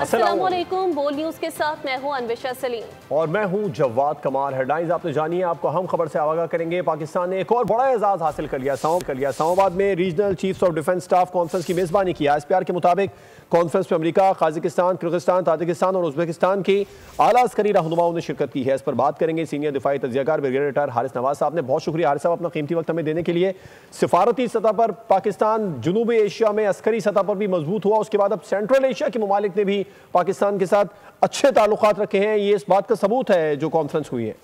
अस्सलामुअलैकुम। बोल न्यूज़ के साथ मैं हूं अनविशा सलीम और मैं हूं जवाद कमार। हेडलाइंस आपने जानी है, आपको हम खबर से आगाह करेंगे। पाकिस्तान ने एक और बड़ा एजाज हासिल कर लिया। इस्लामाबाद में regional chiefs of defence staff conference की मेजबानी की। ISPR के मुताबिक कॉन्फ्रेंस में अमेरिका, काजाकिस्तान, किर्गिस्तान, ताजिकिस्तान और उज्बेकिस्तान की आला अस्करी रहनुमाओं ने शिरकत की है। इस पर बात करेंगे सीनियर दिफाई तज्जियाकार ब्रिगेडियर हारिस नवाज साहब ने। बहुत शुक्रिया हारिस साहब अपना कीमती वक्त हमें देने के लिए। सिफारती सतह पर पाकिस्तान जनूबी एशिया में अस्करी सतह पर भी मजबूत हुआ, उसके बाद अब सेंट्रल एशिया के ममालिक ने भी पाकिस्तान के साथ अच्छे ताल्लुकात रखे हैं। ये इस बात का सबूत है जो कॉन्फ्रेंस हुई है।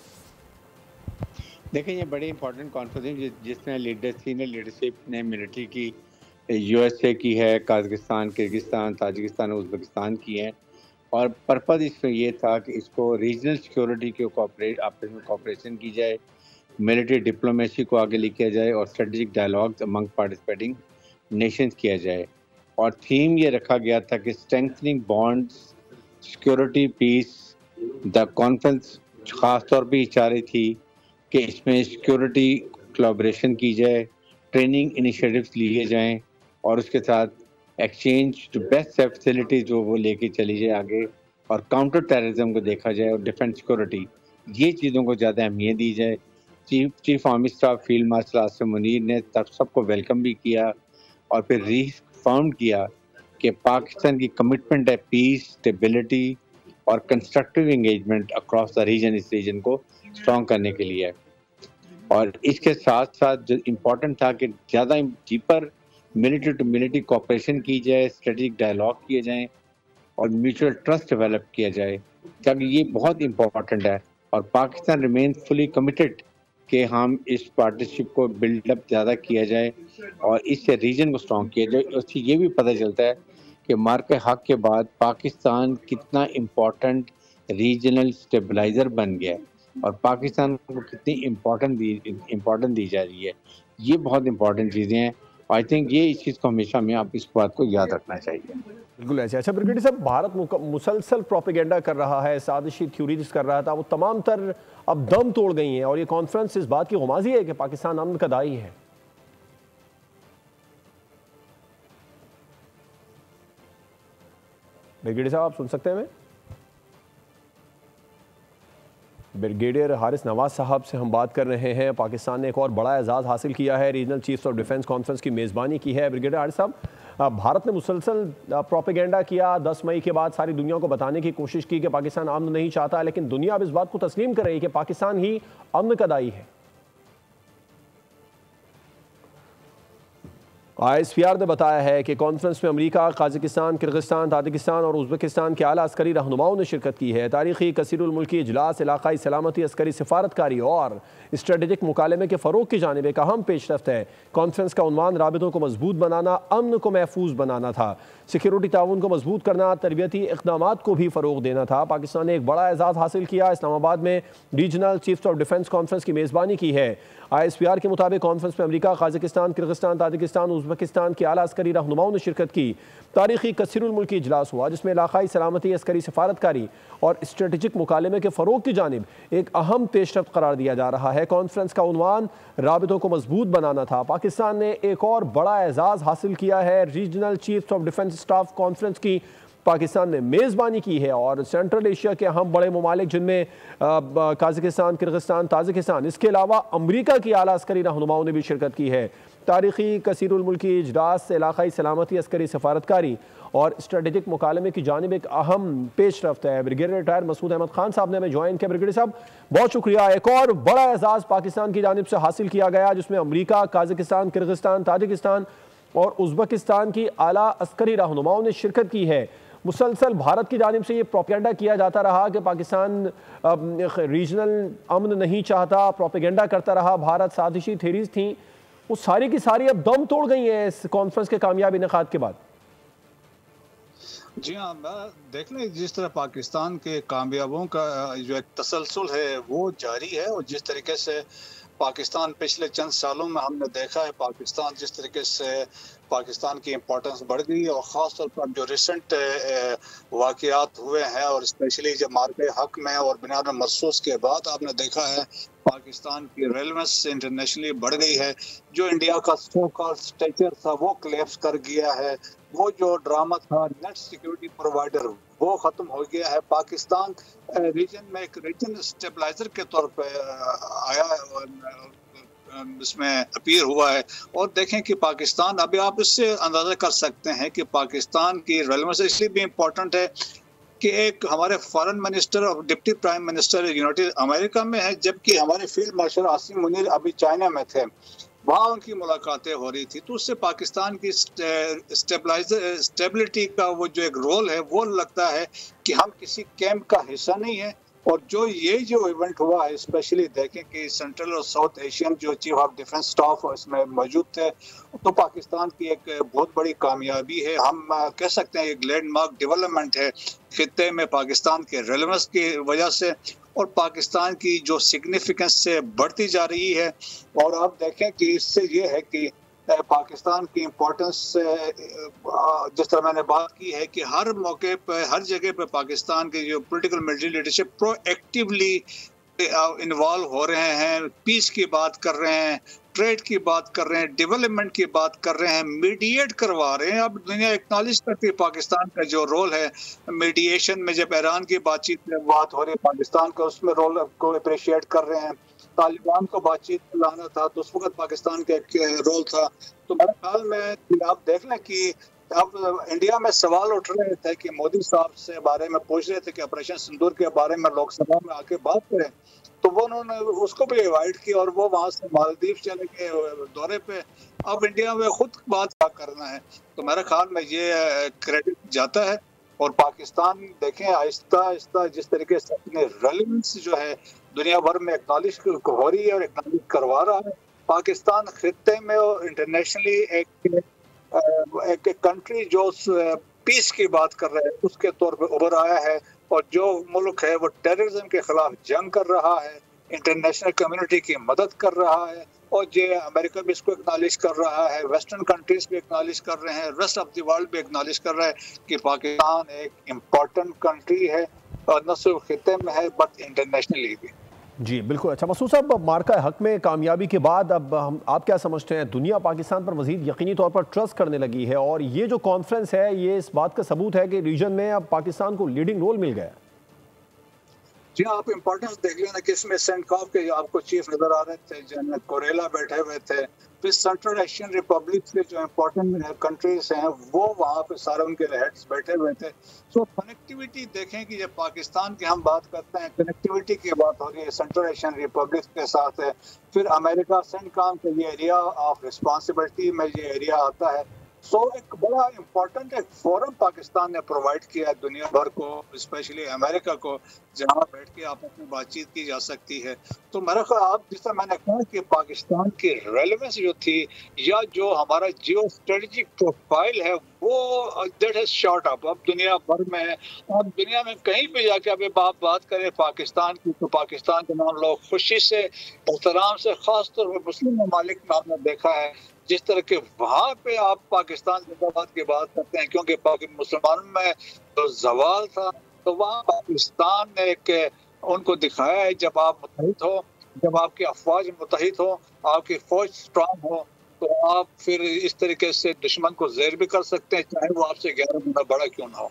देखें, ये बड़ी इंपॉर्टेंट कॉन्फ्रेंस जिसमें सीनियर लीडरशिप ने मिलिट्री की USA की है, काजाकिस्तान, किर्गिस्तान, ताजिकिस्तान और उज्बेकिस्तान की है। और पर्पज़ इसमें ये था कि इसको रीजनल सिक्योरिटी के आपस में कोऑपरेशन की जाए, मिलिट्री डिप्लोमेसी को आगे लेके जाए और strategic dialogues among participating nations किया जाए। और थीम ये रखा गया था कि strengthening bonds, security, peace. The conference ख़ास तौर पे चाह रही थी कि इसमें सिक्योरिटी कोलैबोरेशन की जाए, ट्रेनिंग इनिशिएटिव्स लिए जाएं और उसके साथ एक्सचेंज टू बेस्ट फैसिलिटीज जो वो लेके चली जाए आगे, और काउंटर टेररिज्म को देखा जाए और डिफेंस सिक्योरिटी, ये चीज़ों को ज़्यादा अहमियत दी जाए। Chief army staff field marshal Asim Munir ने तब सबको वेलकम भी किया और फिर रीफाउंड किया कि पाकिस्तान की कमिटमेंट है पीस, स्टेबिलिटी और constructive engagement across the region, इस रीजन को स्ट्रॉन्ग करने के लिए। और इसके साथ साथ जो इम्पोर्टेंट था कि ज़्यादा deeper military to military cooperation की जाए, स्ट्रेटेजिक डायलॉग किए जाएं और म्यूचुअल ट्रस्ट डेवलप किया जाए, ताकि ये बहुत इम्पोर्टेंट है। और पाकिस्तान रिमेन फुली कमिटेड कि हम इस पार्टनरशिप को बिल्डअप ज़्यादा किया जाए और इससे रीजन को स्ट्रॉन्ग किया जाए। उससे ये भी पता चलता है कि मार्के हक के बाद पाकिस्तान कितना इम्पोर्टेंट रीजनल स्टेबलाइजर बन गया है और पाकिस्तान को कितनी इम्पोर्टेंट दी जा रही है। ये बहुत इंपॉर्टेंट चीज़ें हैं। आई थिंक ये इस चीज़ को हमेशा में आप इस बात को याद रखना चाहिए। बिल्कुल ऐसे। अच्छा ब्रिगेडियर साहब, भारत मुसलसल प्रोपेगेंडा कर रहा है, साजिशी थ्योरीज कर रहा था, वो तमाम तर अब दम तोड़ गई हैं और ये कॉन्फ्रेंस इस बात की गुमाजी है कि पाकिस्तान अमन का दाई है। ब्रिगेडियर साहब आप सुन सकते हैं? ब्रिगेडियर हारिस नवाज साहब से हम बात कर रहे हैं। पाकिस्तान ने एक और बड़ा एजाज़ हासिल किया है, regional chiefs of defence conference की मेज़बानी की है। ब्रिगेडियर हारिस साहब, भारत ने मुसलसल प्रोपेगेंडा किया, 10 मई के बाद सारी दुनिया को बताने की कोशिश की कि पाकिस्तान अमन नहीं चाहता, लेकिन दुनिया अब इस बात को तस्लीम कर रही है कि पाकिस्तान ही अमन का दाई है। ISPR ने बताया है कि कॉन्फ्रेंस में अमेरिका, काजाकिस्तान, किर्गिस्तान, ताजिकिस्तान और उज्बेकिस्तान के आला अस्करी रहनुमाओं ने शिरकत की है। तारीखी कसीरुल मुल्की इजलास इलाकाई सलामती, अस्करी सिफारतकारी और स्ट्रेटेजिक मुकालमे के फ़रोग की जानिब एक अहम पेशरफ्त है। कॉन्फ्रेंस का उन्वान राबितों को मजबूत बनाना, अमन को महफूज बनाना था। सिक्योरिटी ताउन को मजबूत करना, तरबियती इक़दामात को भी फ़रोग देना था। पाकिस्तान ने एक बड़ा एजाज़ हासिल किया, इस्लामाबाद में regional chiefs of defence conference की मेज़बानी की है। ISPR के मुताबिक कॉन्फ्रेंस में America, Kazakhstan, Kyrgyzstan, Tajikistan, Uzbekistan के आला अस्करी रहनुमाओं ने शिरकत की। तारीखी कसीरुल मुल्की इजलास हुआ जिसमें इलाकाई सलामती, अस्करी सिफारतकारी और स्ट्रेटेजिक मुकालमे के फ़रोग की जानिब एक अहम पेशरफ्त करार दिया जा रहा है। कॉन्फ्रेंस का उन्वान राबितों को मजबूत बनाना था। पाकिस्तान ने एक और बड़ा एजाज़ हासिल किया है, regional chiefs of defence staff conference की पाकिस्तान ने मेज़बानी की है और सेंट्रल एशिया के अहम बड़े ममालिक जिनमें काजाकिस्तान, किर्गिस्तान, ताजिकिस्तान, इसके अलावा अमरीका की आला अस्करी रहनुमाओं ने भी शिरकत की है। तारीखी कसीरुल मुल्की इजलास इलाकाई सलामती, अस्करी सफारतकारी और स्ट्रेटेजिक मुकालमे की जानिब एक अहम पेशरफ्त है। ब्रिगेडियर रिटायर मसूद अहमद खान साहब ने हमें ज्वाइन किया। ब्रिगेडियर साहब बहुत शुक्रिया। एक और बड़ा एजाज़ पाकिस्तान की जानिब से हासिल किया गया जिसमें अमरीका, काजाकिस्तान, किर्गिस्तान, ताजिकिस्तान और उज्बेकिस्तान की आला अस्करी रहनुमाओं ने शिरकत की है। मुसलसल भारत की जानिब से ये प्रोपेगेंडा किया जाता रहा कि पाकिस्तान रीजनल अमन नहीं चाहता, प्रोपेगेंडा करता रहा, भारत, साजिशी थेरीज थी, वो सारी की सारी अब दम तोड़ गई हैं इस कॉन्फ्रेंस के कामयाब इनेकाद के बाद। जी हाँ, देख लें जिस तरह पाकिस्तान के कामयाबों का जो एक तसलसल है वो जारी है और जिस तरीके से पाकिस्तान पिछले चंद सालों में हमने देखा है पाकिस्तान जिस तरीके से पाकिस्तान की इम्पोर्टेंस बढ़ गई और ख़ास तौर पर जो रिसेंट वाक़यात हुए हैं और स्पेशली जब मार्के हक में और बिनार मरसूस के बाद आपने देखा है पाकिस्तान की रेलेवेंस इंटरनेशनली बढ़ गई है। जो इंडिया का सो कॉल्ड स्टेचर था वो क्लेप्स कर गया है। वो जो ड्रामा था नेट सिक्योरिटी प्रोवाइडर वो ख़त्म हो गया है। पाकिस्तान रीजन में एक रीजन स्टेबलाइजर के तौर पर आया इसमें अपीयर हुआ है। और देखें कि पाकिस्तान, अभी आप इससे अंदाज़ा कर सकते हैं कि पाकिस्तान की रेलेवेंस इसलिए भी इम्पोर्टेंट है कि एक हमारे फॉरेन मिनिस्टर और deputy prime minister United America में है, जबकि हमारे फील्ड मार्शल आसिम मुनीर अभी चाइना में थे, वहाँ उनकी मुलाकातें हो रही थी। तो उससे पाकिस्तान की स्टेबिलिटी का वो जो एक रोल है वो लगता है कि हम किसी कैंप का हिस्सा नहीं है। और जो इवेंट हुआ है, स्पेशली देखें कि सेंट्रल और साउथ एशियन जो चीफ ऑफ डिफेंस स्टाफ इसमें मौजूद थे, तो पाकिस्तान की एक बहुत बड़ी कामयाबी है। हम कह सकते हैं एक लैंडमार्क डेवलपमेंट है खित्ते में पाकिस्तान के रेलेवेंस की वजह से, और पाकिस्तान की जो सिग्निफिकेंस से बढ़ती जा रही है। और आप देखें कि इससे ये है कि पाकिस्तान की इम्पोर्टेंस, जिस तरह मैंने बात की है कि हर मौके पर हर जगह पर पाकिस्तान के जो political military leadership proactively involve हो रहे हैं, पीस की बात कर रहे हैं, ट्रेड की बात कर रहे हैं, डेवलपमेंट की बात कर रहे हैं, मीडिएट करवा रहे हैं। अब दुनिया एक्नॉलेज करती है पाकिस्तान का जो रोल है मीडिएशन में। जब ईरान की बातचीत में बात हो रही है, पाकिस्तान का उसमें रोल को अप्रिशिएट कर रहे हैं। तालिबान को बातचीत में लाना था तो उस वक्त पाकिस्तान का एक रोल था। तो मेरे ख्याल में आप देख लें कि अब इंडिया में सवाल उठ रहे थे कि मोदी साहब से बारे में पूछ रहे थे कि ऑपरेशन सिंदूर के बारे में लोकसभा में आके बात करें, तो वो उन्होंने उसको भी अवॉइड किया और वो वहाँ से मालदीव चले गए दौरे पे। अब इंडिया में खुद बात क्या करना है, तो मेरे ख्याल में ये क्रेडिट जाता है। और पाकिस्तान देखें आहिस्ता आहिस्ता जिस तरीके से अपने रेलेवेंस जो है दुनिया भर में एक्नॉलेज हो रही है और एक्नॉलेज करवा रहा है। पाकिस्तान खित्ते में और इंटरनेशनली एक कंट्री जो पीस की बात कर रहा है उसके तौर पे उभर आया है। और जो मुल्क है वो टेररिज्म के खिलाफ जंग कर रहा है, इंटरनेशनल कम्युनिटी की मदद कर रहा है, और ये अमेरिका भी इसको एक्नॉलेज कर रहा है, वेस्टर्न कंट्रीज भी एक्नॉलेज कर रहे हैं, रेस्ट ऑफ द वर्ल्ड भी एक्नॉलेज कर रहा है कि पाकिस्तान एक इम्पॉर्टेंट कंट्री है, और न सिर्फ खित्ते में है बट इंटरनेशनली भी। जी बिल्कुल। अच्छा मसूद साहब, मार्का हक में कामयाबी के बाद अब आप क्या समझते हैं, दुनिया पाकिस्तान पर मजीद यकीनी तौर पर ट्रस्ट करने लगी है, और ये जो कॉन्फ्रेंस है ये इस बात का सबूत है कि रीजन में अब पाकिस्तान को लीडिंग रोल मिल गया? जी आप इम्पोर्टेंस देख लेना कि इसमें सेंटकॉफ के आपको चीफ नजर आ रहे थे, जनरल कोरेला बैठे हुए थे, फिर सेंट्रल एशियन रिपब्लिक के जो इम्पोर्टेंट कंट्रीज हैं वो वहाँ पे सारे उनके हेड्स बैठे हुए थे। सो कनेक्टिविटी देखें कि जब पाकिस्तान की हम बात करते हैं, कनेक्टिविटी की बात हो रही है सेंट्रल एशियन रिपब्लिक के साथ है, फिर अमेरिका सेंटकॉम के ये एरिया ऑफ रिस्पॉन्सिबिलिटी में ये एरिया आता है। सो एक बड़ा इम्पोर्टेंट एक फोरम पाकिस्तान ने प्रोवाइड किया है दुनिया भर को, स्पेशली अमेरिका को, जहां बैठ के आपस में बातचीत की जा सकती है। तो मेरा ख्याल आप जिस तरह मैंने कहा कि पाकिस्तान की रेलेवेंस जो थी या जो हमारा जियो स्ट्रेटेजिक प्रोफाइल है वो दैट हैज शॉट अप। अब दुनिया भर में है, अब दुनिया में कहीं भी जाके अभी आप बात करें पाकिस्तान की तो पाकिस्तान के नाम लोग खुशी से, एहतराम से, खासतौर पर मुस्लिम ममालिक में आपने देखा है जिस तरह के वहाँ पे आप पाकिस्तान जिंदाबाद की बात करते हैं, क्योंकि मुसलमानों में जो जवाल था तो वहाँ पाकिस्तान ने एक उनको दिखाया है जब आप मुत्तहिद हो, जब आपकी अफवाज मुत्तहिद हो, आपकी फौज स्ट्रांग हो, तो आप फिर इस तरीके से दुश्मन को ज़ेर भी कर सकते हैं, चाहे वो आपसे 11 गुना बड़ा क्यों ना हो।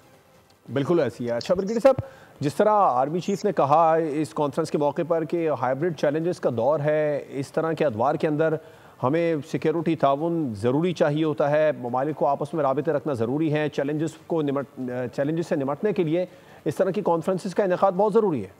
बिल्कुल ऐसी है। अच्छा ब्रिगेडियर साहब, जिस तरह आर्मी चीफ ने कहा इस कॉन्फ्रेंस के मौके पर कि हाइब्रिड चैलेंजेस का दौर है, इस तरह के अदवार के अंदर हमें सिक्योरिटी ताउन ज़रूरी चाहिए होता है, ममालिक को आपस में राबिते रखना ज़रूरी है, चैलेंजेस से निमटने के लिए इस तरह की कॉन्फ्रेंसेस का इनेकाद बहुत ज़रूरी है।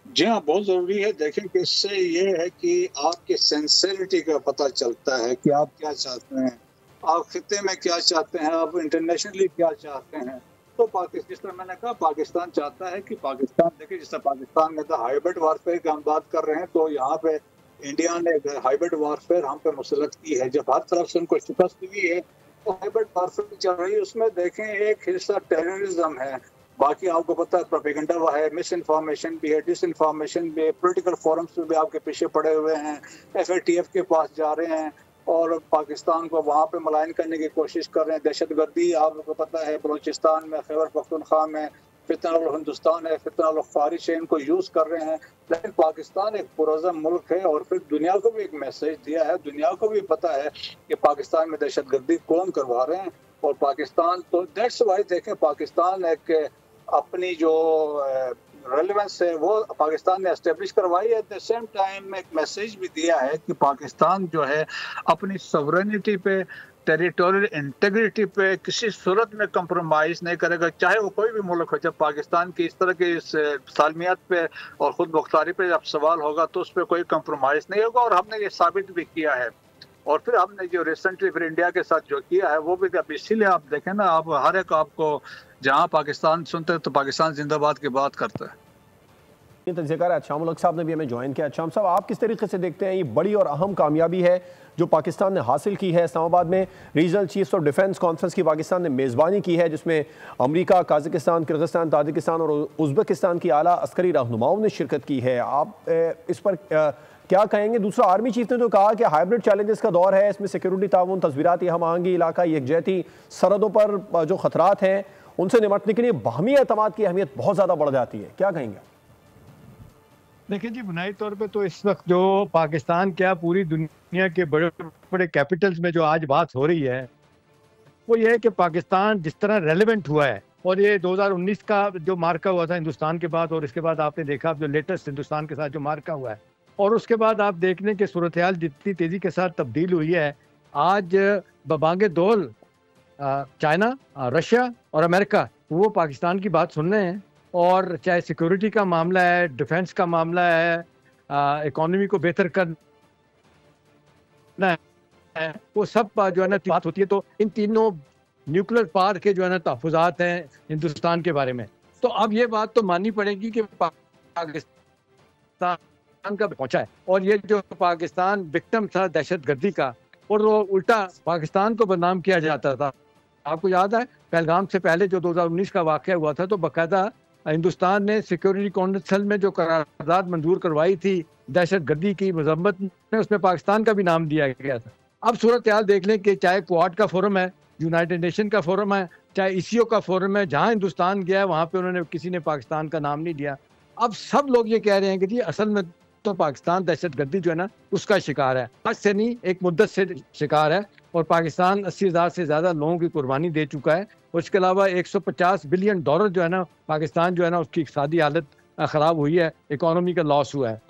जी हाँ, बहुत ज़रूरी है। देखें कि इससे ये है कि आपकी सिंसियरिटी का पता चलता है कि आप क्या चाहते हैं, आप खित्ते में क्या चाहते हैं, आप इंटरनेशनली क्या चाहते हैं। तो पाकिस्तान, जिस तरह मैंने कहा, पाकिस्तान चाहता है कि पाकिस्तान, देखिए जिस तरह पाकिस्तान में तो हाइब्रिड वारफेयर की हम बात कर रहे हैं, तो यहाँ पे इंडिया ने हाइब्रिड वारफेयर हम पे मुसलत की है। जब हर तरफ से उनको शिकस्त हुई है तो हाइब्रिड वारफेयर चल रही है। उसमें देखें एक हिस्सा टेररिज्म है, बाकी आपको पता है प्रोपेगेंडा है, मिस इन्फॉर्मेशन भी है, डिस इन्फॉर्मेशन भी है, पोलिटिकल फोरम्स में भी आपके पीछे पड़े हुए हैं, FATF के पास जा रहे हैं, और पाकिस्तान को वहाँ पे मलाइन करने की कोशिश कर रहे हैं। दहशतगर्दी आपको पता है बलूचिस्तान में, खैबर पख्तूनख्वा में फितना हिंदुस्तान है, फितना ख्वारिश है, इनको यूज़ कर रहे हैं। लेकिन पाकिस्तान एक पुरअज़म मुल्क है और फिर दुनिया को भी एक मैसेज दिया है, दुनिया को भी पता है कि पाकिस्तान में दहशतगर्दी कौन करवा रहे हैं। और पाकिस्तान तो दैट्स वाई देखें, पाकिस्तान एक अपनी जो रेलेवेंस है वो पाकिस्तान ने एस्टेब्लिश करवाई है। एट द सेम टाइम एक मैसेज भी दिया है कि पाकिस्तान जो है अपनी सॉवरेनिटी पे, टेरिटोरियल इंटीग्रिटी पे किसी सूरत में कंप्रोमाइज नहीं करेगा, चाहे वो कोई भी मुल्क हो। जब पाकिस्तान की इस तरह की सालमियत पे और खुद मुख्तारी पे जब सवाल होगा तो उस पर कोई कंप्रोमाइज नहीं होगा। और हमने ये साबित भी किया है। और फिर हमने जो रिसेंटली फिर इंडिया के साथ जो किया है वो भी, अब इसीलिए आप देखें ना, आप हर एक आपको जहाँ पाकिस्तान सुनते हैं तो पाकिस्तान जिंदाबाद की बात करता है। ये तज़किरा शाम उल हक साहब ने भी हमें ज्वाइन किया। शाम साहब, आप किस तरीके से देखते हैं ये बड़ी और अहम कामयाबी है जो पाकिस्तान ने हासिल की है? इस्लामाबाद में regional chiefs of defence conference की पाकिस्तान ने मेज़बानी की है, जिसमें अमेरिका, काज़ाकिस्तान, किर्गिस्तान, ताजिकिस्तान और उज़्बेकिस्तान की आला अस्करी रहनुमाओं ने शिरकत की है। आप इस पर क्या कहेंगे? दूसरा, आर्मी चीफ ने तो कहा कि हाइब्रिड चैलेंजेस का दौर है, इसमें सिक्योरिटी ताउन, तस्वीराती हम आहंगी, इलाका यकजहती, सरहदों पर जो खतरात हैं उनसे निपटने के लिए बाहमी एतमाद की अहमियत बहुत ज़्यादा बढ़ जाती है। क्या कहेंगे? देखिए जी, बुनियादी तौर पे तो इस वक्त जो पाकिस्तान क्या पूरी दुनिया के बड़े बड़े कैपिटल्स में जो आज बात हो रही है वो ये है कि पाकिस्तान जिस तरह रेलेवेंट हुआ है, और ये 2019 का जो मार्का हुआ था हिंदुस्तान के बाद, और इसके बाद आपने देखा जो लेटेस्ट हिंदुस्तान के साथ जो मार्का हुआ है, और उसके बाद आप देख लें कि सूरत हाल जितनी तेज़ी के साथ तब्दील हुई है। आज बबांगे दौल चाइना, रशिया और अमेरिका वो पाकिस्तान की बात सुन रहे हैं। और चाहे सिक्योरिटी का मामला है, डिफेंस का मामला है, इकोनॉमी को बेहतर करना है, वो सब जो है ना बात होती है। तो इन तीनों न्यूक्लियर पावर के जो है ना तहफ़्फ़ुज़ात हैं हिंदुस्तान के बारे में, तो अब ये बात तो माननी पड़ेगी कि पाकिस्तान का पहुंचा है। और ये जो पाकिस्तान विक्टिम था दहशतगर्दी का, और वो उल्टा पाकिस्तान को बदनाम किया जाता था। आपको याद है पहलगाम से पहले जो 2019 का वाक़या हुआ था, तो बाकायदा हिंदुस्तान ने सिक्योरिटी काउंसिल में जो करारदाद मंजूर करवाई थी दहशतगर्दी की मजम्मत में, उसमें पाकिस्तान का भी नाम दिया गया था। अब सूरत हाल देख लें कि चाहे क्वाड का फोरम है, यूनाइटेड नेशन का फोरम है, चाहे ECO का फोरम है, जहां हिंदुस्तान गया है वहां पे उन्होंने किसी ने पाकिस्तान का नाम नहीं दिया। अब सब लोग ये कह रहे हैं कि जी असल में तो पाकिस्तान दहशतगर्दी जो है ना उसका शिकार है, आज से नहीं एक मुद्दत से शिकार है। और पाकिस्तान 80,000 से ज़्यादा लोगों की कुर्बानी दे चुका है। उसके अलावा $150 बिलियन जो है ना पाकिस्तान जो है ना उसकी इक़्तिसादी हालत ख़राब हुई है, इकोनॉमी का लॉस हुआ है।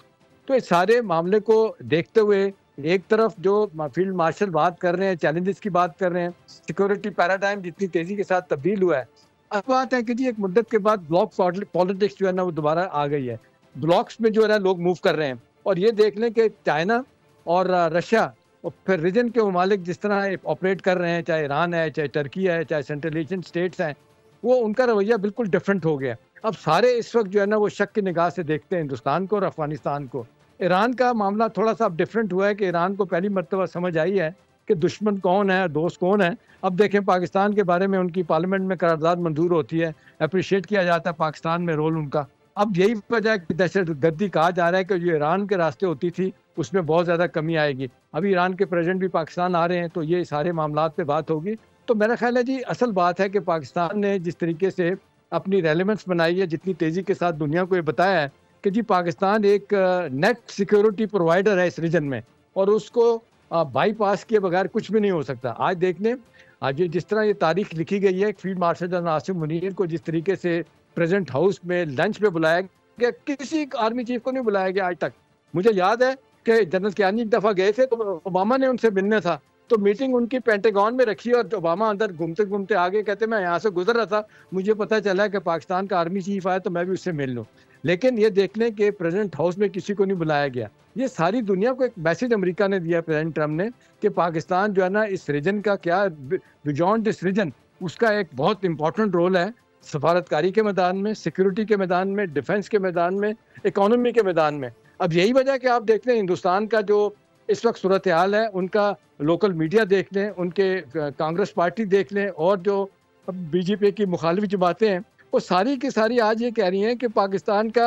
तो इस सारे मामले को देखते हुए एक तरफ जो फील्ड मार्शल बात कर रहे हैं, चैलेंजेस की बात कर रहे हैं, सिक्योरिटी पैराडाइम जितनी तेज़ी के साथ तब्दील हुआ है, अब बात है कि जी एक मुद्दत के बाद ब्लॉक पॉलिटिक्स जो है ना वो दोबारा आ गई है। ब्लॉक्स में जो है ना लोग मूव कर रहे हैं। और ये देख लें कि चाइना और रशिया और फिर रीजन के ममालिक जिस तरह ऑपरेट कर रहे हैं, चाहे ईरान है, चाहे टर्की है, चाहे सेंट्रल एशियन स्टेट्स हैं, वो उनका रवैया बिल्कुल डिफरेंट हो गया। अब सारे इस वक्त जो है ना वो शक की निगाह से देखते हैं हिंदुस्तान को और अफगानिस्तान को। ईरान का मामला थोड़ा सा अब डिफरेंट हुआ है कि ईरान को पहली मरतबा समझ आई है कि दुश्मन कौन है, दोस्त कौन है। अब देखें पाकिस्तान के बारे में उनकी पार्लियामेंट में करारदाद मंजूर होती है, अप्रिशिएट किया जाता है पाकिस्तान में रोल उनका। अब यही वजह है कि दहशतगर्दी कहा जा रहा है कि जो ईरान के रास्ते होती थी उसमें बहुत ज़्यादा कमी आएगी। अभी ईरान के प्रेसिडेंट भी पाकिस्तान आ रहे हैं, तो ये सारे मामलात पे बात होगी। तो मेरा ख्याल है जी असल बात है कि पाकिस्तान ने जिस तरीके से अपनी रेलेवेंस बनाई है, जितनी तेज़ी के साथ दुनिया को ये बताया है कि जी पाकिस्तान एक नेट सिक्योरिटी प्रोवाइडर है इस रीजन में, और उसको बाईपास किए बगैर कुछ भी नहीं हो सकता। आज देख लें, आज ये जिस तरह ये तारीख लिखी गई है, field marshal general Asim Munir को जिस तरीके से प्रेसिडेंट हाउस में लंच पे बुलाया गया, किसी आर्मी चीफ को नहीं बुलाया गया आज तक। मुझे याद है कि जनरल कियानी एक दफ़ा गए थे तो ओबामा ने उनसे मिलने था, तो मीटिंग उनकी पेंटागन में रखी और ओबामा अंदर घूमते घूमते आगे कहते मैं यहाँ से गुजर रहा था, मुझे पता चला कि पाकिस्तान का आर्मी चीफ आया तो मैं भी उससे मिल लूँ। लेकिन ये देख लें कि प्रेसिडेंट हाउस में किसी को नहीं बुलाया गया। ये सारी दुनिया को एक मैसेज अमेरिका ने दिया प्रेसिडेंट ट्रम्प ने कि पाकिस्तान जो है ना इस रीजन का क्या, बियॉन्ड दिस रीजन उसका एक बहुत इंपॉर्टेंट रोल है, सफारतकारी के मैदान में, सिक्योरिटी के मैदान में, डिफेंस के मैदान में, इकोनॉमी के मैदान में। अब यही वजह कि आप देख लें हिंदुस्तान का जो इस वक्त सूरत हाल है, उनका लोकल मीडिया देख लें, उनके कांग्रेस पार्टी देख लें, और जो बीजेपी की मुखालिफ जमातें हैं वो सारी की सारी आज ये कह रही हैं कि पाकिस्तान का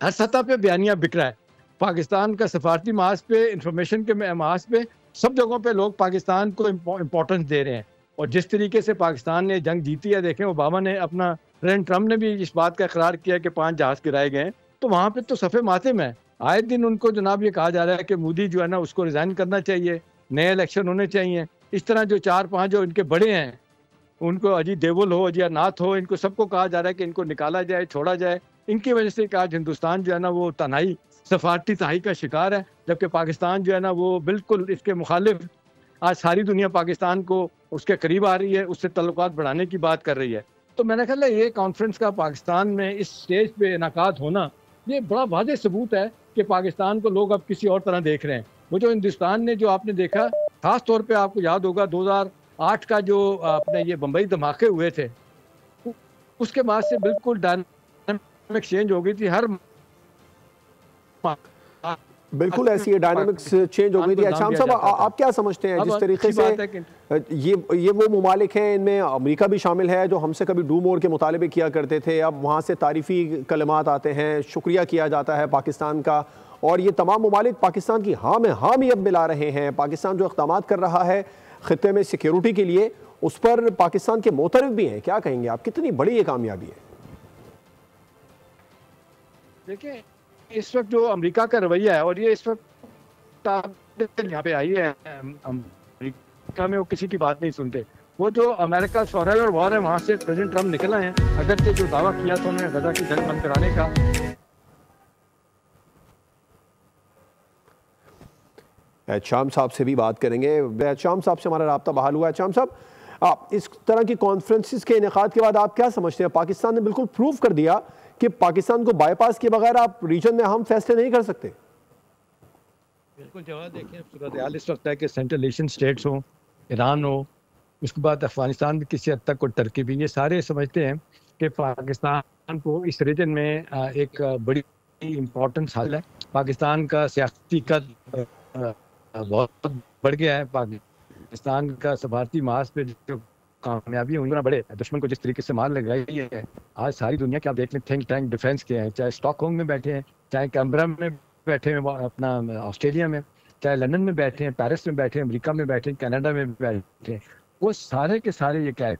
हर सतह पे बयानिया बिक रहा है। पाकिस्तान का सफारती मास पे, इंफॉर्मेशन के मास पे सब जगहों पे लोग पाकिस्तान को इम्पोर्टेंस दे रहे हैं। और जिस तरीके से पाकिस्तान ने जंग जीती है, देखें ओबामा ने अपना, प्रेसिडेंट ट्रम्प ने भी इस बात का इकरार किया कि 5 जहाज गिराए गए, तो वहाँ पे तो सफ़े मातम है। आए दिन उनको जनाब ये कहा जा रहा है कि मोदी जो है ना उसको रिज़ाइन करना चाहिए, नए इलेक्शन होने चाहिए। इस तरह जो 4-5 जो इनके बड़े हैं, उनको अजीत देवल हो, अजय नाथ हो, इनको सबको कहा जा रहा है कि इनको निकाला जाए, छोड़ा जाए। इनकी वजह से आज हिंदुस्तान जो है ना वो तनाई, सफारती तनाई का शिकार है, जबकि पाकिस्तान जो है ना वो बिल्कुल इसके मुखालिफ। आज सारी दुनिया पाकिस्तान को उसके करीब आ रही है, उससे तल्लुकात बढ़ाने की बात कर रही है। तो मैंने ख्याल है ये कॉन्फ्रेंस का पाकिस्तान में इस स्टेज पे इनाकात होना, ये बड़ा वाज़ेह सबूत है कि पाकिस्तान को लोग अब किसी और तरह देख रहे हैं। वो जो हिंदुस्तान ने जो आपने देखा, ख़ास तौर पे आपको याद होगा 2008 का जो अपने ये बम्बई धमाके हुए थे, उसके बाद से बिल्कुल डायनामिक चेंज हो गई थी। हर बिल्कुल ऐसी है, डायनामिक्स चेंज हो गई थी। अच्छा साहब, आप क्या समझते हैं जिस तरीके से ये वो मुमालिक हैं, इनमें अमेरिका भी शामिल है जो हमसे कभी डू मोर के मुतालबे किया करते थे, अब वहाँ से तारीफ़ी कलमात आते हैं, शुक्रिया किया जाता है पाकिस्तान का, और ये तमाम मुमालिक पाकिस्तान की हाँ में हाँ भी अब मिला रहे हैं। पाकिस्तान जो इक़दाम कर रहा है ख़ित्ते में सिक्योरिटी के लिए, उस पर पाकिस्तान के मोतरफ भी हैं। क्या कहेंगे आप, कितनी बड़ी ये कामयाबी है? देखिए, इस वक्त जो अमेरिका का रवैया है, और ये इस वक्त यहाँ पे आई है अमेरिका में, वो किसी की बात नहीं सुनते। वो जो अमेरिका फॉरेवर वॉर है, वहाँ से प्रेसिडेंट ट्रम्प निकला है, अगर जो दावा किया था उन्होंने गजा की जंग बंद कराने का। शाम साहब से भी बात करेंगे। शाम साहब से हमारा राब्ता बहाल हुआ है। शाम साहब, आप इस तरह की कॉन्फ्रेंसिस के इनेकाद के बाद आप क्या समझते हैं? पाकिस्तान ने बिल्कुल प्रूव कर दिया कि पाकिस्तान को बाईपास किए बगैर आप रीजन में अहम फैसले नहीं कर सकते। बिल्कुल जवाब देखिए, सूरत हाल इस वक्त है कि सेंट्रल एशियन स्टेट्स हो, ईरान हो, उसके बाद अफगानिस्तान भी किसी हद तक, और टर्की भी, ये सारे समझते हैं कि पाकिस्तान को इस रीजन में एक बड़ी इम्पोर्टेंस हासिल है। पाकिस्तान का सियासी कद बहुत बढ़ गया है। पाकिस्तान का सफारती मास पे जो कामयाबी उतना बड़े, दुश्मन को जिस तरीके से मार लगाई है आज सारी दुनिया के, आप देख लें थिंक टैंक डिफेंस के हैं, चाहे स्टॉकहोम में बैठे हैं, चाहे कैनबरा में बैठे हैं, अपना ऑस्ट्रेलिया में, चाहे लंदन में बैठे हैं, पेरिस में बैठे हैं, अमेरिका में बैठे हैं, कनाडा में बैठे हैं, वो सारे के सारे ये क्या है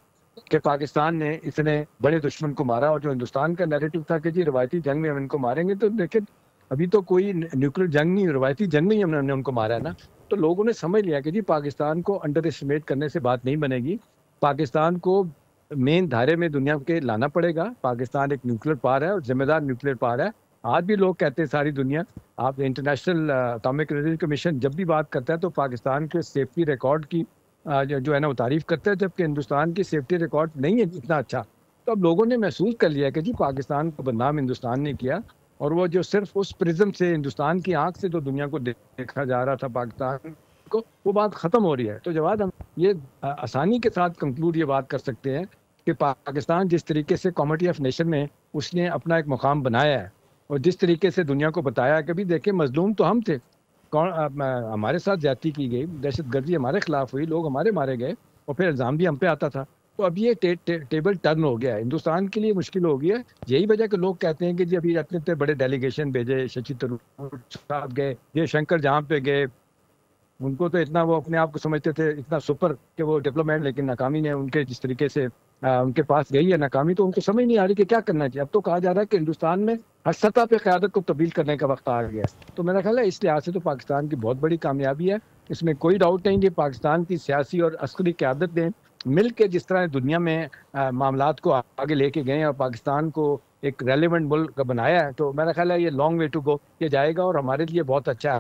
कि पाकिस्तान ने इतने बड़े दुश्मन को मारा। और जो हिंदुस्तान का नैरेटिव था कि जी रवायती जंग में हम इनको मारेंगे, तो लेकिन अभी तो कोई न्यूक्लियर जंग नहीं, रवायती जंग में ही हमने उनको मारा है ना। तो लोगों ने समझ लिया कि जी पाकिस्तान को अंडर एस्टिमेट करने से बात नहीं बनेगी, पाकिस्तान को मेन धारे में दुनिया के लाना पड़ेगा। पाकिस्तान एक न्यूक्लियर पावर है और जिम्मेदार न्यूक्लियर पावर है। आज भी लोग कहते हैं सारी दुनिया, आप इंटरनेशनल एटॉमिक एनर्जी कमीशन जब भी बात करता है तो पाकिस्तान के सेफ्टी रिकॉर्ड की जो है ना वो तारीफ करता है, जबकि हिंदुस्तान की सेफ्टी रिकॉर्ड नहीं है इतना अच्छा। तो अब लोगों ने महसूस कर लिया कि जी पाकिस्तान को बदनाम हिंदुस्तान ने किया, और वो जो सिर्फ उस प्रिज्म से, हिंदुस्तान की आंख से जो दुनिया को देखा जा रहा था पाकिस्तान को, वो बात ख़त्म हो रही है। तो जवाब हम ये आसानी के साथ कंक्लूड ये बात कर सकते हैं कि पाकिस्तान जिस तरीके से कमेटी ऑफ नेशन में उसने अपना एक मुकाम बनाया है, और जिस तरीके से दुनिया को बताया कि भी देखिए मजलूम तो हम थे, कौन हमारे साथ ज्यादती की गई, दहशतगर्दी हमारे खिलाफ हुई, लोग हमारे मारे गए, और फिर इल्ज़ाम भी हम पे आता था। तो अब ये टेबल टर्न हो गया है, हिंदुस्तान के लिए मुश्किल हो गया है। यही वजह कि लोग कहते हैं कि जी अभी इतने बड़े डेलीगेशन भेजे, शशि थरूर साहब गए, ये शंकर जहाँ पे गए, उनको तो इतना वो अपने आप को समझते थे इतना सुपर कि वो डेवलपमेंट, लेकिन नाकामी ने उनके जिस तरीके से उनके पास गई है नाकामी, तो उनको समझ नहीं आ रही कि क्या करना चाहिए। अब तो कहा जा रहा है कि हिंदुस्तान में हर सतह पे क़यादत को तब्दील करने का वक्त आ गया। तो मेरा ख्याल है इस लिहाज से तो पाकिस्तान की बहुत बड़ी कामयाबी है, इसमें कोई डाउट नहीं कि पाकिस्तान की सियासी और अस्करी क़यादत ने मिल के जिस तरह दुनिया में मामलात को आगे लेके गए और पाकिस्तान को एक रेलिवेंट मुल्क बनाया है, तो मेरा ख्याल है ये लॉन्ग वे टू गो ये जाएगा, और हमारे लिए बहुत अच्छा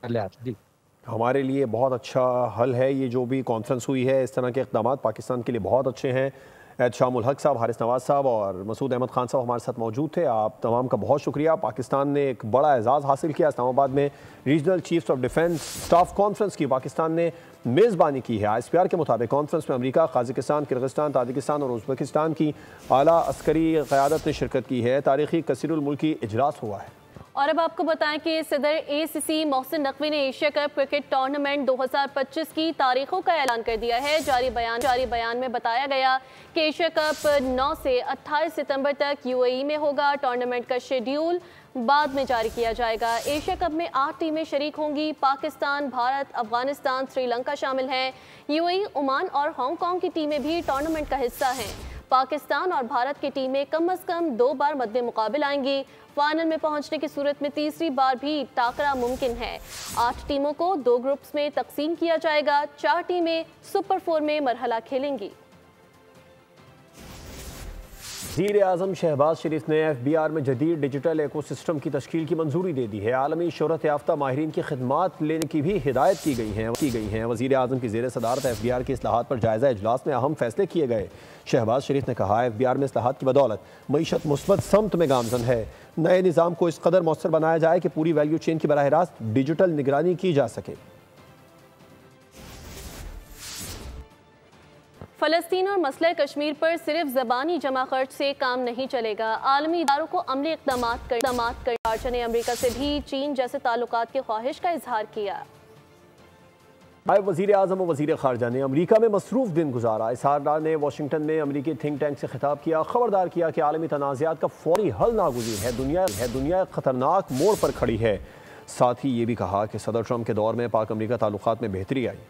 है। जी, हमारे लिए बहुत अच्छा हल है ये जो भी कॉन्फ्रेंस हुई है। इस तरह के इक़दाम पाकिस्तान के लिए बहुत अच्छे हैं। शामुल हक साहब, हारिस नवाज़ साहब और मसूद अहमद खान साहब हमारे साथ मौजूद थे। आप तमाम का बहुत शुक्रिया। पाकिस्तान ने एक बड़ा एजाज़ हासिल किया। इस्लामाबाद में regional chiefs of defence staff conference की पाकिस्तान ने मेज़बानी की है। ISPR के मुताबिक कॉन्फ्रेंस में अमेरिका, कजाकिस्तान, किर्गिस्तान, ताजिकिस्तान और उज़्बेकिस्तान की आला अस्करी क़यादत ने शिरकत की है। तारीख़ी कसीरुल मुल्की इजलास हुआ है। और अब आपको बताएं कि सदर ACC मोहसिन नकवी ने एशिया कप क्रिकेट टूर्नामेंट 2025 की तारीखों का ऐलान कर दिया है। जारी बयान में बताया गया कि एशिया कप 9 से 28 सितंबर तक UAE में होगा। टूर्नामेंट का शेड्यूल बाद में जारी किया जाएगा। एशिया कप में 8 टीमें शरीक होंगी। पाकिस्तान, भारत, अफगानिस्तान, श्रीलंका शामिल हैं। यूएई, ओमान और हांगकांग की टीमें भी टूर्नामेंट का हिस्सा हैं। पाकिस्तान और भारत की टीमें कम से कम 2 बार मद्दे मुकाबिल आएंगी। फाइनल में पहुंचने की सूरत में तीसरी बार भी टाकरा मुमकिन है। 8 टीमों को 2 ग्रुप्स में तकसीम किया जाएगा। 4 टीमें सुपर 4 में मरहला खेलेंगी। वज़ीर-ए-आज़म शहबाज शरीफ ने FBR में जदीद डिजिटल इकोसिस्टम की तश्कील की मंजूरी दे दी है। आलमी शोहरत याफ्ता माहिरीन की खिदमात लेने की भी हिदायत की गई हैं। वज़ीर-ए-आज़म की ज़ेर सदारत FBR की इस्लाहात पर जायज़ा इजलास में अहम फैसले किए गए। शहबाज शरीफ ने कहा, FBR में इस्लाहात की बदौलत मईशत मुस्बत समत में गामजन है। नए निज़ाम को इस कदर मौसर बनाया जाए कि पूरी वैल्यू चेन की बराह रास्त डिजिटल निगरानी की जा सके। फ़लस्तीन और मसला कश्मीर पर सिर्फ ज़बानी जमा खर्च से काम नहीं चलेगा। आलमी इदारों को अमली इक़दामात कर ने अमरीका से भी चीन जैसे ताल्लुकात की ख्वाहिश का इजहार किया। नायब वज़ीर-ए-आज़म और वज़ीर ख़ारजा ने अमरीका में मसरूफ़ दिन गुजारा। इसहार डार ने वाशिंगटन में अमरीकी थिंक टैंक से खिताब किया। खबरदार किया कि आलमी तनाज़ात का फौरी हल नागुज़ीर है। दुनिया एक ख़तरनाक मोड़ पर खड़ी है। साथ ही ये भी कहा कि सदर ट्रंप के दौर में पाक अमरीका ताल्लुकात में बेहतरी आई।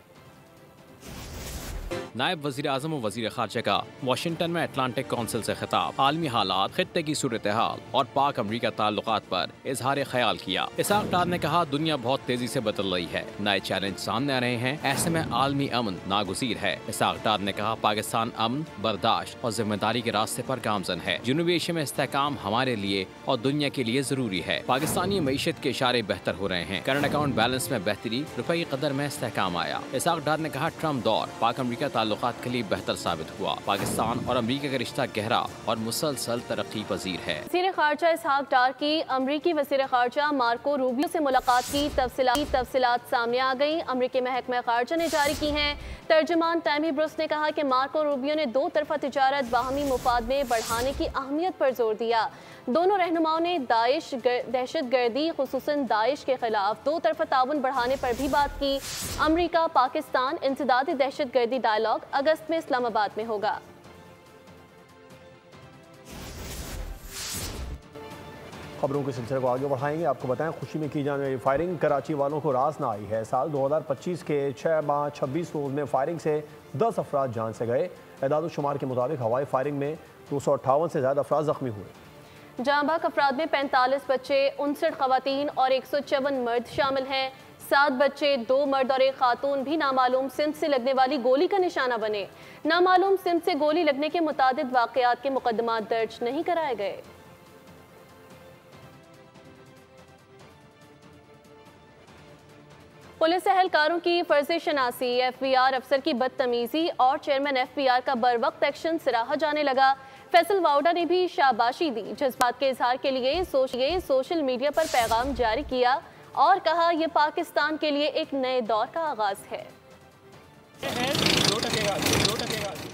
नायब वज़ीर आज़म और वज़ीर ख़ारजा का वाशिंगटन में अटलांटिक काउंसिल से खिताब, आलमी हालात, खित्ते की सूरत हाल और पाक अमरीका ताल्लुकात पर इजहार ख्याल किया। इसाक डार ने कहा, दुनिया बहुत तेजी से बदल रही है, नए चैलेंज सामने आ रहे हैं, ऐसे में आलमी अमन नागुज़ीर है। इसाक डार ने कहा, पाकिस्तान अमन, बर्दाश्त और जिम्मेदारी के रास्ते पर गामजन है। जनूबी एशिया में इस्तेहकाम हमारे लिए और दुनिया के लिए जरूरी है। पाकिस्तानी मईशत के इशारे बेहतर हो रहे हैं। करंट अकाउंट बैलेंस में बेहतरी, रुपये की कदर में इस्तेहकाम आया। इसाक डार ने कहा, ट्रम्प दौर पाक अमरीका ताल्लुकात के लिए बेहतर साबित हुआ। पाकिस्तान और अमरीका का रिश्ता गहरा और मुसलसल तरक्की पजीर है। वज़ीर ख़ारजा इसहाक डार की अमरीकी वज़ीर ख़ारजा मार्को रूबियो से मुलाकात की तफसीलात सामने आ गई। अमरीकी महकमा ख़ारजा ने जारी की हैं। तर्जुमान टैमी ब्रुस ने कहा कि मार्को रूबियो ने 2 तरफ़ा तिजारत बाहमी मुफाद में बढ़ाने की अहमियत पर जोर दिया। दोनों रहनुमाओं ने दहशत गर्दी खुसूसन दाइश के खिलाफ 2 तरफ़ा ताउन बढ़ाने पर भी बात की। अमरीका पाकिस्तान इंसदादी दहशत गर्दी डायलॉग अगस्त में इस्लामाबाद में होगा। खबरों के सिलसिले को आगे बढ़ाएंगे। आपको बताएं, खुशी में की जाने वाली फायरिंग कराची वालों को रास ना आई है। साल 2025 के 6 माह 26 रोज़ में फायरिंग से 10 अफराद जान से गए। एदाद शुमार के मुताबिक हवाई फायरिंग में 258 से ज़्यादा अफराद जख्मी हुए। जाँ बाग अफराद में 45 बच्चे, 59 खवातीन और 154 मर्द शामिल हैं। 7 बच्चे, 2 मर्द और 1 खातून भी नामालूम सिम्त से लगने वाली गोली का निशाना बने। नामालूम सिम्त से गोली लगने के मुतादिद वाक़यात के मुकदमात दर्ज नहीं कराए गए। पुलिस एहलकारों की फर्जी शनासी, FBR अफसर की बदतमीजी और चेयरमैन FBR का बर वक्त एक्शन सराहा जाने लगा। फैसल वाउडा ने भी शाबाशी दी। जज्बात के इजहार के लिए सोशल मीडिया पर पैगाम जारी किया और कहा, यह पाकिस्तान के लिए एक नए दौर का आगाज है।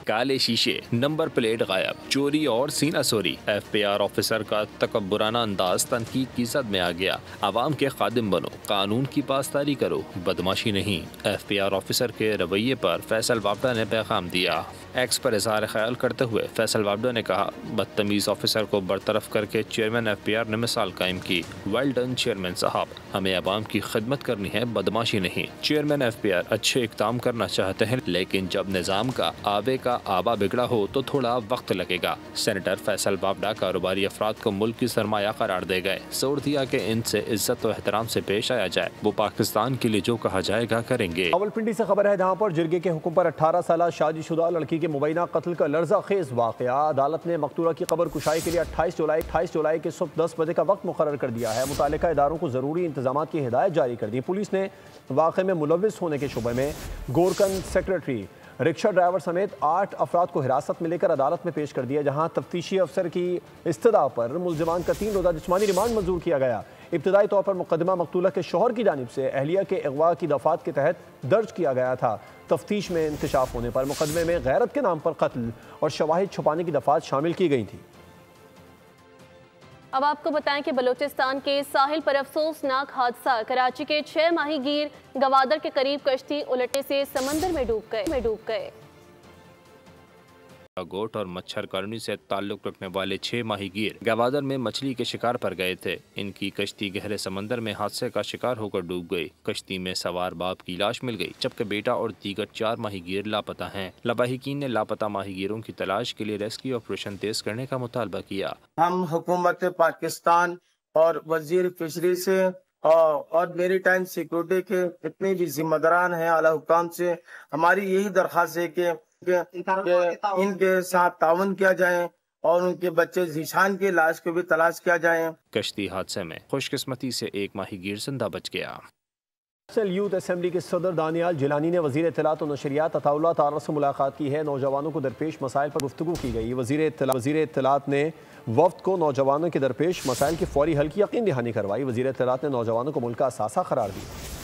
काले शीशे, नंबर प्लेट गायब, चोरी और सीना चोरी। FBR ऑफिसर का तकब्बुराना अंदाज तनकीद की जद में आ गया। आवाम के खादिम बनो, कानून की पासदारी करो, बदमाशी नहीं। FBR ऑफिसर के रवैये पर फैसल वावडा ने पैगाम दिया। एक्स पर इजहार ख्याल करते हुए फैसल वावडा ने कहा, बदतमीज ऑफिसर को बरतरफ करके चेयरमैन FBR ने मिसाल कायम की। वेल डन चेयरमैन साहब, हमें आवाम की खिदमत करनी है, बदमाशी नहीं। चेयरमैन FBR अच्छे इक़दाम करना चाहते हैं, लेकिन जब निज़ाम का आबे का आबा बिगड़ा हो तो थोड़ा वक्त लगेगा। सेनेटर फैसल वावडा कारोबारी अफराद को मुल्क की सरमाया करार दे गए। जोर दिया कि इनसे इज्जत और एहतराम से पेश आया जाए। वो पाकिस्तान के लिए जो कहा जाएगा करेंगे। रावलपिंडी से खबर है, जहाँ पर जिरगे के हुक्म पर 18 साल शादीशुदा लड़की के मुबैना कत्ल का लर्जा खेज वाक़या। अदालत ने मकतूला की कब्र कुशाई के लिए 28 जुलाई के सुबह 10 बजे का वक्त मुकर्रर कर दिया है। मुतालिका इदारों को ज़रूरी इंतजाम की हिदायत जारी कर दी। पुलिस ने वाक़े में मुलविस होने के शुबे में गोरकन सेक्रेटरी, रिक्शा ड्राइवर समेत 8 अफराद को हिरासत में लेकर अदालत में पेश कर दिया, जहां तफ्तीशी अफसर की इस्तदा पर मुल्ज़िमान का 3 रोज़ा जिस्मानी रिमांड मंजूर किया गया। इब्तदाई तौर पर मुकदमा मकतूला के शौहर की जानिब से अहलिया के अगवा की दफात के तहत दर्ज किया गया था। तफ्तीश में इंकशाफ होने पर मुकदमे में गैरत के नाम पर कत्ल और शवाहिद छुपाने की दफात शामिल की गई थी। अब आपको बताएं कि बलूचिस्तान के साहिल पर अफसोसनाक हादसा। कराची के 6 माहीगीर गवादर के करीब कश्ती उलटने से समंदर में डूब गए। गोट और मच्छर कॉलोनी से ताल्लुक रखने वाले 6 माहीगीर गवादर में मछली के शिकार पर गए थे। इनकी कश्ती गहरे समंदर में हादसे का शिकार होकर डूब गई। कश्ती में सवार बाप की लाश मिल गई, जबकि बेटा और दीगर 4 माहीगीर लापता हैं। लवाहिकीन ने लापता माहीगीरों की तलाश के लिए रेस्क्यू ऑपरेशन तेज करने का मुतालबा किया। हम हुकूमत पाकिस्तान और वजीर फिशरी से और मेरीटाइम सिक्योरिटी के जितने भी जिम्मेदारान हैं आला हुकाम से हमारी यही दरख्वास्त है कि इनके साथ ताउन किया जाए और उनके बच्चे जीशान की लाश को भी तलाश किया जाए। कश्ती हादसे में खुशकिस्मती से एक माहीगीर जिंदा बच गया। यूथ असेंबली के सदर दानियाल जिलानी ने वज़ीर इत्तलात और नशरियात अताउल्लाह तारा से मुलाकात की है। नौजवानों को दरपेश मसाइल पर गुफ्तगू की गई। वज़ीर इत्तलात ने वफ्द को नौजवानों के दरपेश मसाइल के फौरी हल की यकीन दहानी करवाई। वज़ीर इत्तलात ने नौजवानों को मुल्क का असासा करार दिया।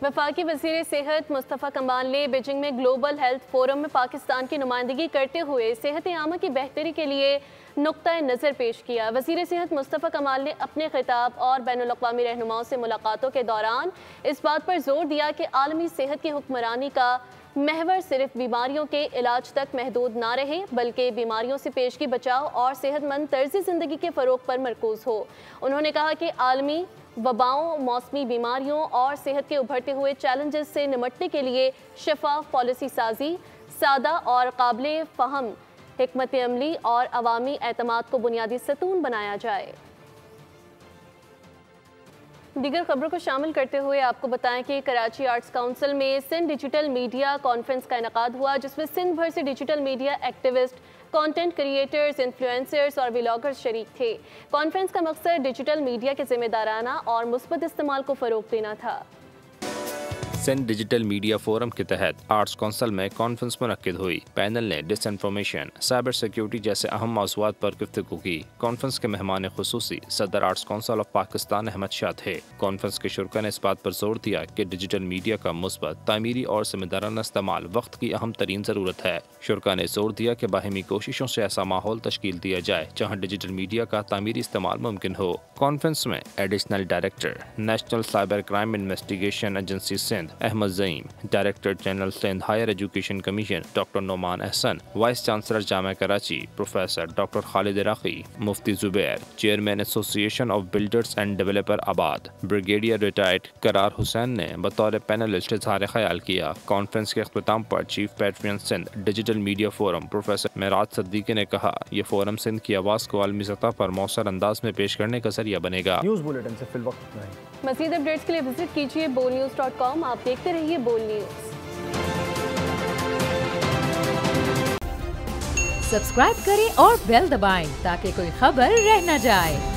वफाकी वज़ीर सेहत मुस्तफ़ा कमाल ने बीजिंग में ग्लोबल हेल्थ फोरम में पाकिस्तान की नुमाइंदगी करते हुए सेहत आमा की बेहतरी के लिए नुक्ता नज़र पेश किया। वज़ीर सेहत मुस्तफ़ा कमाल ने अपने खिताब और बैनुल-अक़वामी रहनुमाओं से मुलाकातों के दौरान इस बात पर जोर दिया कि आलमी सेहत की हुक्मरानी का महवर सिर्फ बीमारियों के इलाज तक महदूद ना रहे, बल्कि बीमारियों से पेशगी बचाव और सेहतमंद तर्ज़ ज़िंदगी के फ़रोग़ पर मरकूज़ हो। उन्होंने कहा कि आलमी वबाओं, मौसमी बीमारियों और सेहत के उभरते हुए चैलेंजेस से निमटने के लिए शफाफ पॉलिसी साजी, सादा और काबिल फ़हम हिकमत अमली और अवामी एतमाद को बुनियादी सतून बनाया जाए। दीगर खबरों को शामिल करते हुए आपको बताएं कि कराची आर्ट्स काउंसिल में सिंध डिजिटल मीडिया कॉन्फ्रेंस का इनेकाद हुआ, जिसमें सिंध भर से digital media activist, content creators, influencers और व्लॉगर्स शरीक थे। कॉन्फ्रेंस का मकसद डिजिटल मीडिया के जिम्मेदाराना और मुस्बत इस्तेमाल को फ़रोग़ देना था। सिंध डिजिटल मीडिया फोरम के तहत आर्ट्स काउंसिल में कॉन्फ्रेंस मुनक्किद हुई। पैनल ने डिसइंफॉर्मेशन, साइबर सिक्योरिटी जैसे अहम मौज़ूआत पर गुफ्तगू की। कॉन्फ्रेंस के मेहमान खुसूसी सदर Arts Council of Pakistan Ahmad Shah थे। कॉन्फ्रेंस के शुरा ने इस बात पर जोर दिया कि डिजिटल मीडिया का मुस्बत, तामीरी और जिम्मेदाराना इस्तेमाल वक्त की अहम तरीन ज़रूरत है। शुरा ने जोर दिया कि बाहमी कोशिशों से ऐसा माहौल तश्कील दिया जाए जहाँ डिजिटल मीडिया का तामीरी इस्तेमाल मुमकिन हो। कॉन्फ्रेंस में additional director national cyber crime investigation agency Sindh Ahmad Zaeem, director general Sindh higher education commission doctor Noman Ahsan, vice chancellor Jamia Karachi professor doctor Khalid Iraqi, Mufti Zubair, chairman association of builders and developer ABAD, brigadier retired Karar Hussain ने बतौर पैनलिस्ट इज़हार ख्याल किया। कॉन्फ्रेंस के अख्ताम पर chief patron Sindh digital media forum professor Meraj Siddiqui ने कहा, ये फोरम सिंध की आवाज़ को आलमी सतह पर मौसर अंदाज में पेश करने का जरिया बनेगा। न्यूज़ बुलेटिन से फिलवक्त नहीं। मज़ीद अपडेट्स के लिए विजिट कीजिए bolnews.com। आप देखते रहिए बोल न्यूज़। सब्सक्राइब करें और बेल दबाएं ताकि कोई खबर रह न जाए।